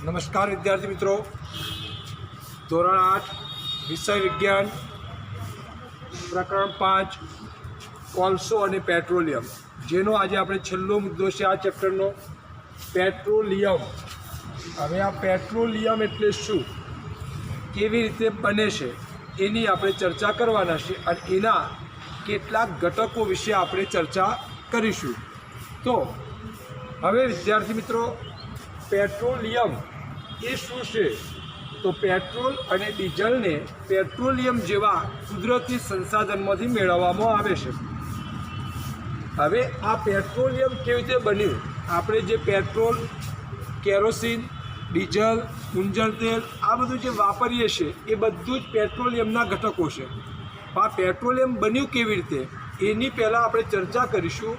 નમસ્કાર વિદ્યાર્થી મિત્રો, ધોરણ 8 વિષય વિજ્ઞાન પ્રકરણ 5 કોલસો અને પેટ્રોલિયમ, જેનો આજે આપણે છેલ્લો મુદ્દો છે આ ચેપ્ટરનો, પેટ્રોલિયમ. હવે આ પેટ્રોલિયમ એટલે શું, કેવી રીતે બને છે, એની આપણે ચર્ચા કરવાના છે અને એના કેટલાક ઘટકો વિશે આપણે ચર્ચા કરીશું. તો હવે વિદ્યાર્થી મિત્રો, પેટ્રોલિયમ એ શું છે? તો પેટ્રોલ અને ડીઝલને પેટ્રોલિયમ જેવા કુદરતી સંસાધનમાંથી મેળવવામાં આવે છે. હવે આ પેટ્રોલિયમ કેવી રીતે બન્યું? આપણે જે પેટ્રોલ, કેરોસીન, ડીઝલ, કુંજળ તેલ આ બધું જે વાપરીએ છીએ એ બધું જ પેટ્રોલિયમના ઘટકો છે. આ પેટ્રોલિયમ બન્યું કેવી રીતે એની પહેલાં આપણે ચર્ચા કરીશું.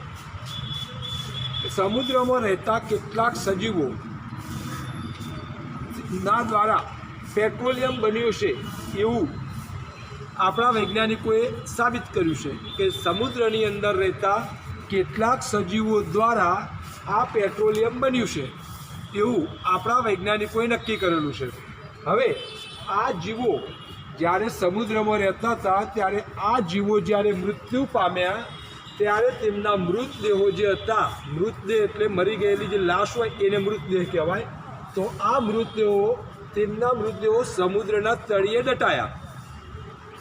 સમુદ્રમાં રહેતા કેટલાક સજીવો ના દ્વારા પેટ્રોલિયમ બન્યું છે એવું આપણા વૈજ્ઞાનિકોએ સાબિત કર્યું છે કે સમુદ્રની અંદર રહેતા કેટલાક સજીવો દ્વારા આ પેટ્રોલિયમ બન્યું છે એવું આપણા વૈજ્ઞાનિકોએ નક્કી કરેલું છે. હવે આ જીવો જ્યારે સમુદ્રમાં રહેતા હતા ત્યારે આ જીવો જ્યારે મૃત્યુ પામ્યા ત્યારે તેમના મૃતદેહો જે હતા, મૃતદેહ એટલે મરી ગયેલી જે લાશ હોય એને મૃતદેહ કહેવાય. તો આ તેમના મૃતદેહો સમુદ્રના તળિયે દટાયા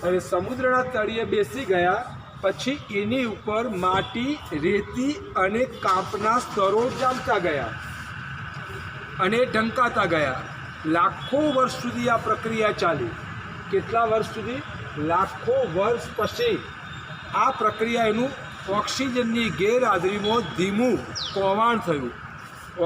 અને સમુદ્રના તળિયે બેસી ગયા. પછી એની ઉપર માટી, રેતી અને કાંપના સ્તરો જામતા ગયા અને ઢંકાતા ગયા. લાખો વર્ષ સુધી આ પ્રક્રિયા ચાલી. કેટલા વર્ષ સુધી? લાખો વર્ષ પછી આ પ્રક્રિયા એનું ઓક્સિજનની ગેરહાજરીમાં ધીમું કોવાણ થયું.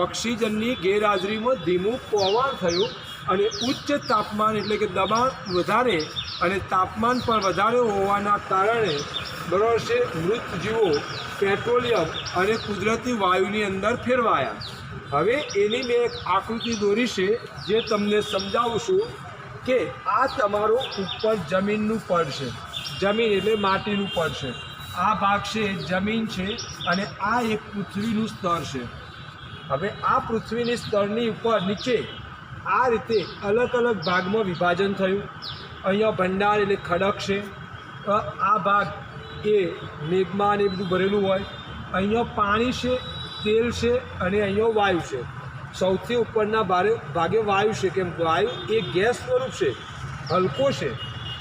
ઓક્સિજનની ગેરહાજરીમાં ધીમું કોવાણ થયું અને ઉચ્ચ તાપમાન એટલે કે દબાણ વધારે અને તાપમાન પણ વધારે હોવાના કારણે બરાબર છે, મૃત જીવો પેટ્રોલિયમ અને કુદરતી વાયુની અંદર ફેરવાયા. હવે એની મેં એક આકૃતિ દોરી છે જે તમને સમજાવું છું કે આ તમારો ઉપર જમીનનું પડ છે. જમીન એટલે માટીનું પડ છે. આ ભાગ છે જમીન છે અને આ એક પૃથ્વીનું સ્તર છે. હવે આ પૃથ્વીની સ્તરની ઉપર નીચે આ રીતે અલગ અલગ ભાગમાં વિભાજન થયું. અહીંયા ભંડાર એટલે ખડક છે, આ ભાગ એ મેઘમાં એ બધું ભરેલું હોય. અહીંયા પાણી છે, તેલ છે અને અહીંયા વાયુ છે. સૌથી ઉપરના ભાગે વાયુ છે, કેમ વાયુ એ ગેસ સ્વરૂપ છે, હલકો છે.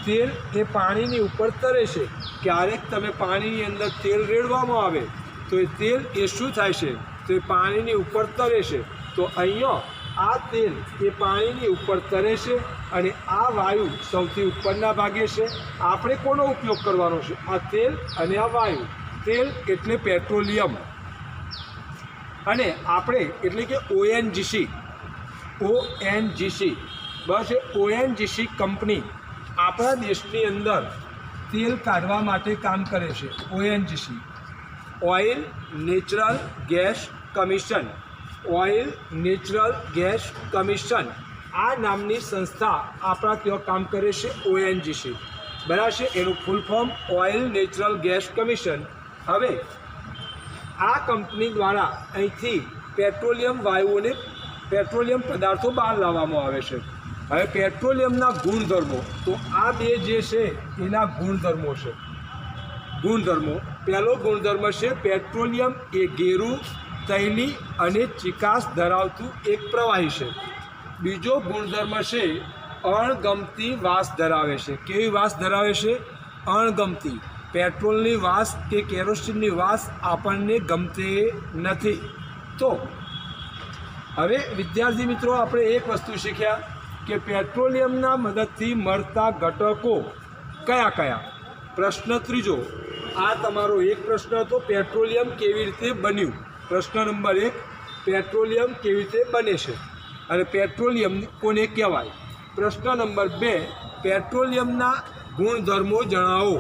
તેલ એ પાણીની ઉપર તરે છે. ક્યારેક તમે પાણીની અંદર તેલ રેડવામાં આવે તો એ તેલ એ શું થાય છે? તો એ પાણીની ઉપર તરે છે. તો અહીંયા આ તેલ એ પાણીની ઉપર તરે છે અને આ વાયુ સૌથી ઉપરના ભાગે છે. આપણે કોનો ઉપયોગ કરવાનો છે? આ તેલ અને આ વાયુ. તેલ એટલે પેટ્રોલિયમ અને આપણે એટલે કે ONGC બસ એ ONGC કંપની આપણા દેશની અંદર તેલ કાઢવા માટે કામ કરે છે. ONGC, oil natural gas commission. Oil natural gas commission આ નામની સંસ્થા આપણા ત્યાં કામ કરે છે. ONGC બરાબર છે, એનું full form oil natural gas commission. હવે આ કંપની દ્વારા અહીંથી પેટ્રોલિયમ વાયુઓને, પેટ્રોલિયમ પદાર્થો બહાર લાવવામાં આવે છે. હવે પેટ્રોલિયમના ગુણધર્મો, તો આ બે જે છે એના ગુણધર્મો છે. ગુણધર્મો, પહેલો ગુણધર્મ છે પેટ્રોલિયમ એ ઘેરું, તૈલી અને ચિકાસ ધરાવતું એક પ્રવાહી છે. બીજો ગુણધર્મ છે અણગમતી વાસ ધરાવે છે. કેવી વાસ ધરાવે છે? અણગમતી. પેટ્રોલની વાસ કે કેરોસીનની વાસ આપણને ગમતી નથી. તો હવે વિદ્યાર્થી મિત્રો, આપણે એક વસ્તુ શીખ્યા કે પેટ્રોલિયમના મદદથી મળતા ઘટકો કયા કયા. પ્રશ્ન ત્રીજો, આ તમારો એક પ્રશ્ન હતો, પેટ્રોલિયમ કેવી રીતે બન્યું. પ્રશ્ન નંબર 1, પેટ્રોલિયમ કેવી રીતે બને છે અને પેટ્રોલિયમ કોને કહેવાય. પ્રશ્ન નંબર 2, પેટ્રોલિયમના ગુણધર્મો જણાવો.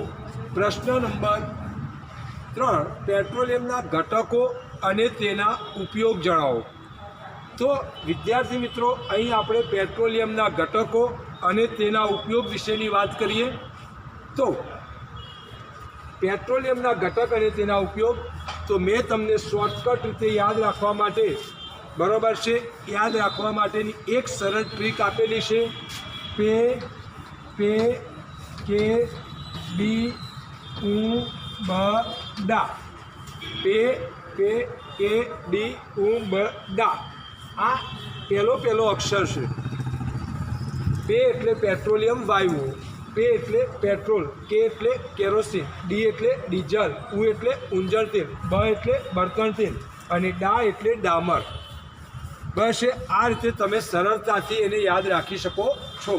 પ્રશ્ન નંબર 3, પેટ્રોલિયમના ઘટકો અને તેના ઉપયોગ જણાવો. તો વિદ્યાર્થી મિત્રો, અહીં આપણે પેટ્રોલિયમના ઘટકો અને તેના ઉપયોગ વિશેની વાત કરીએ. તો પેટ્રોલિયમના ઘટક અને તેના ઉપયોગ, તો મેં તમને શોર્ટકટ રીતે યાદ રાખવા માટે બરાબર છે. યાદ રાખવા માટેની એક સરળ ટ્રીક આપેલી છે, પે કે ડી બ ડા. પે કે ડી બ ડા. આ પહેલો અક્ષર છે. પે એટલે પેટ્રોલિયમ વાયુઓ, પે એટલે પેટ્રોલ, કે એટલે કેરોસીન, ડી એટલે ડીઝલ, ઉ એટલે ઊંજણ તેલ, બ એટલે બળતણ તેલ અને ડા એટલે ડામર. બસ આ રીતે તમે સરળતાથી એને યાદ રાખી શકો છો.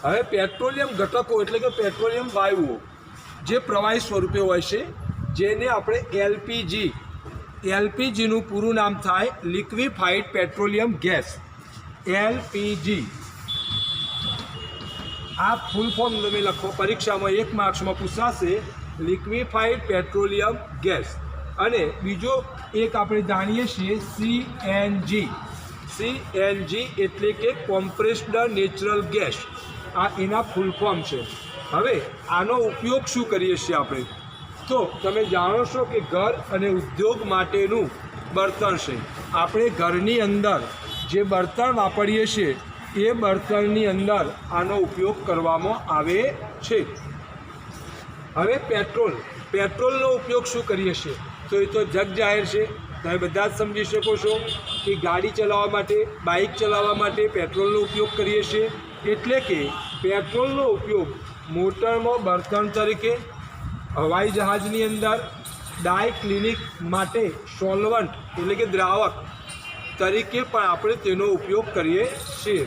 હવે પેટ્રોલિયમ ઘટકો એટલે કે પેટ્રોલિયમ વાયુઓ જે પ્રવાહી સ્વરૂપે હોય છે, જેને આપણે એલપીજીનું પૂરું નામ થાય લિક્વિફાઈડ પેટ્રોલિયમ ગેસ, એલપીજી. આ ફૂલ ફોર્મ તમે લખો, પરીક્ષામાં 1 માર્ક્સમાં પૂછાશે, લિક્વિફાઈડ પેટ્રોલિયમ ગેસ. અને બીજો એક આપણે જાણીએ છીએ સીએનજી. સીએનજી એટલે કે કોમ્પ્રેસ્ડ નેચરલ ગેસ. આ એના ફૂલ ફોર્મ છે. હવે આનો ઉપયોગ શું કરીએ છીએ આપણે? તો તમે જાણો છો કે ઘર અને ઉદ્યોગ માટેનું બળતણ છે. આપણે ઘરની અંદર જે બળતણ વાપરીએ છીએ એ બળતણની અંદર આનો ઉપયોગ કરવામાં આવે છે. હવે પેટ્રોલનો ઉપયોગ શું કરીએ છીએ? તો એ તો જગ જાહેર છે, તમે બધા જ સમજી શકો છો કે ગાડી ચલાવવા માટે, બાઇક ચલાવવા માટે પેટ્રોલનો ઉપયોગ કરીએ છીએ. એટલે કે પેટ્રોલનો ઉપયોગ મોટરમાં બળતણ તરીકે, હવાઈ જહાજની અંદર ડાય ક્લિનિક માટે સોલ્વન્ટ એટલે કે દ્રાવક તરીકે પણ આપણે તેનો ઉપયોગ કરીએ છીએ.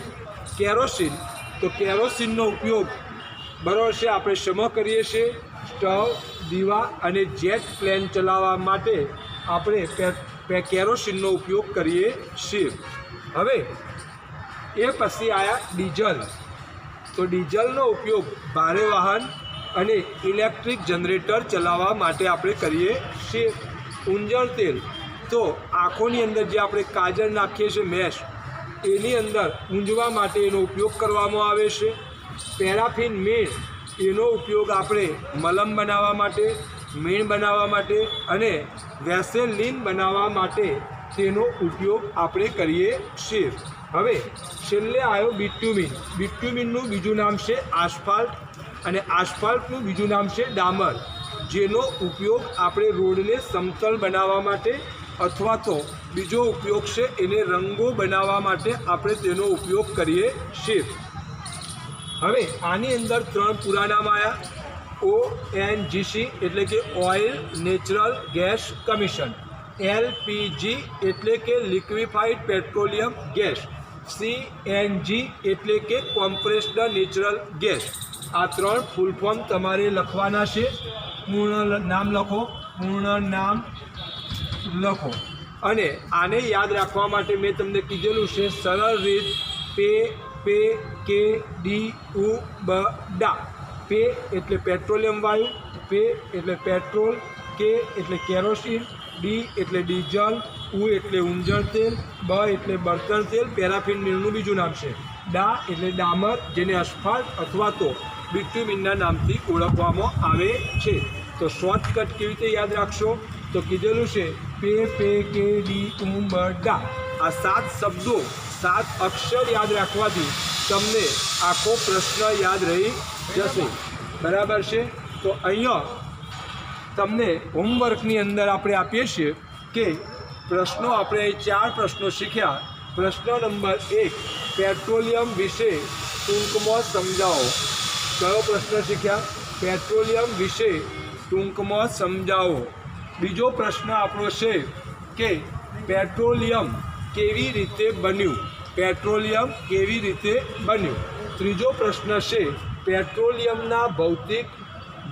કેરોસીન, તો કેરોસીનનો ઉપયોગ બરાબર છે આપણે શેમાં કરીએ છીએ? સ્ટવ, દીવા અને જેટ પ્લેન ચલાવવા માટે આપણે કેરોસીનનો ઉપયોગ કરીએ છીએ. હવે એ પછી આવ્યા ડીઝલ. તો ડીઝલનો ઉપયોગ ભારે વાહન અને ઇલેક્ટ્રિક જનરેટર ચલાવવા માટે આપણે કરીએ છીએ. ઊંજણ તેલ, તો આંખોની અંદર જે આપણે કાજળ નાખીએ છીએ મેશ, એની અંદર ઊંજવા માટે એનો ઉપયોગ કરવામાં આવે છે. પેરાફિન મીણ, એનો ઉપયોગ આપણે મલમ બનાવવા માટે, મીણ બનાવવા માટે અને વેસેલિન બનાવવા માટે તેનો ઉપયોગ આપણે કરીએ છીએ. હવે છેલ્લે આવ્યો બિટ્યુમિન. બિટ્યુમિનનું બીજું નામ છે આસ્ફાલ્ટ અને આસ્ફાલ્ટનું બીજું નામ છે ડામર, જેનો ઉપયોગ આપણે રોડને સમતલ બનાવવા માટે અથવા તો બીજો ઉપયોગ છે એને રંગો બનાવવા માટે આપણે તેનો ઉપયોગ કરીએ છીએ. હવે આની અંદર 3 પૂરા નામ આવ્યા. ONGC એટલે કે oil natural gas commission, LPG એટલે કે લિક્વિફાઈડ પેટ્રોલિયમ ગેસ, CNG એટલે કે કોમ્પ્રેસ્ડ નેચરલ ગેસ. આ 3 ફૂલ ફોર્મ તમારે લખવાના છે. પૂર્ણ નામ લખો, પૂર્ણ નામ લખો. અને આને યાદ રાખવા માટે મેં તમને કીધેલું છે સરળ રીત, પે કે ડી બ ડા. પે એટલે પેટ્રોલિયમ વાયુ, પે એટલે પેટ્રોલ, કે એટલે કેરોસીન, ડી એટલે ડીઝલ, ઉ એટલે ઊંજણ તેલ, બ એટલે બળતણ તેલ, પેરાફિન મીણનું બીજું નામ છે, ડા એટલે ડામર, જેને અસ્ફાલ્ટ અથવા તો બિટ્યુમિનના નામથી ઓળખવામાં આવે છે. તો શોર્ટકટ કેવી રીતે યાદ રાખશો? તો કીધેલું છે પે કે ડી બ ડા. આ 7 શબ્દો, 7 અક્ષર યાદ રાખવાથી તમને આખો પ્રશ્ન યાદ રહી જશે. બરાબર છે? તો અહીંયા તમને હોમવર્કની અંદર આપણે આપીએ છીએ કે પ્રશ્નો, આપણે 4 પ્રશ્નો શીખ્યા. પ્રશ્ન નંબર 1, પેટ્રોલિયમ વિશે ટૂંકમાં સમજાવો. કયો પ્રશ્ન શીખ્યા? પેટ્રોલિયમ વિશે ટૂંકમાં સમજાવો. બીજો પ્રશ્ન આપણો છે કે પેટ્રોલિયમ કેવી રીતે બન્યું? પેટ્રોલિયમ કેવી રીતે બન્યું? ત્રીજો પ્રશ્ન છે પેટ્રોલિયમના ભૌતિક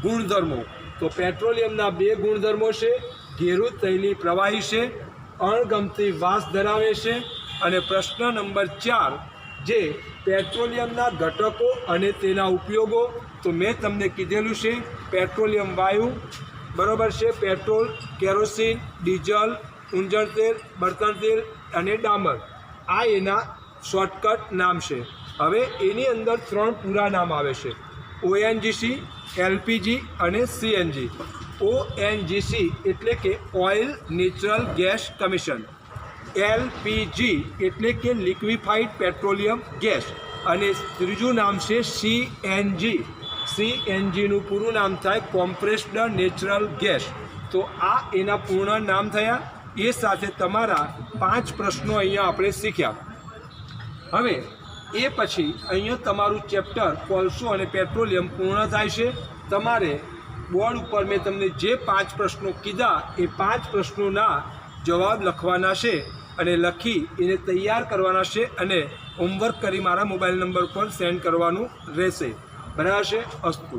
ગુણધર્મો. તો પેટ્રોલિયમના 2 ગુણધર્મો છે, ઘેરું તૈલી પ્રવાહી છે, અણગમતી વાસ ધરાવે છે. અને પ્રશ્ન નંબર 4 જે પેટ્રોલિયમના ઘટકો અને તેના ઉપયોગો. તો મેં તમને કીધેલું છે પેટ્રોલિયમ વાયુ, બરાબર છે, પેટ્રોલ, કેરોસીન, ડીઝલ, ઊંજણ તેલ, બળતણ તેલ અને ડામર. આ એના શોર્ટકટ નામ છે. હવે એની અંદર 3 પૂરા નામ આવે છે, ONGC, LPG અને CNG. ONGC એટલે કે oil natural gas commission, LPG એટલે કે લિક્વિફાઈડ પેટ્રોલિયમ ગેસ, અને ત્રીજું નામ છે CNG. CNGનું પૂરું નામ થાય કોમ્પ્રેસ્ડ નેચરલ ગેસ. તો આ એના પૂર્ણ નામ થયા. એ સાથે તમારા 5 પ્રશ્નો અહીંયા આપણે શીખ્યા. હવે એ પછી અહીંયા તમારું ચેપ્ટર કોલસો અને પેટ્રોલિયમ પૂર્ણ થાય છે. તમારે બોર્ડ ઉપર મેં તમને જે 5 પ્રશ્નો કીધા એ 5 પ્રશ્નોના જવાબ લખવાના છે અને લખી એને તૈયાર કરવાના છે અને હોમવર્ક કરી મારા મોબાઈલ નંબર પર સેન્ડ કરવાનું રહેશે. બરાબર છે? અસ્તુ.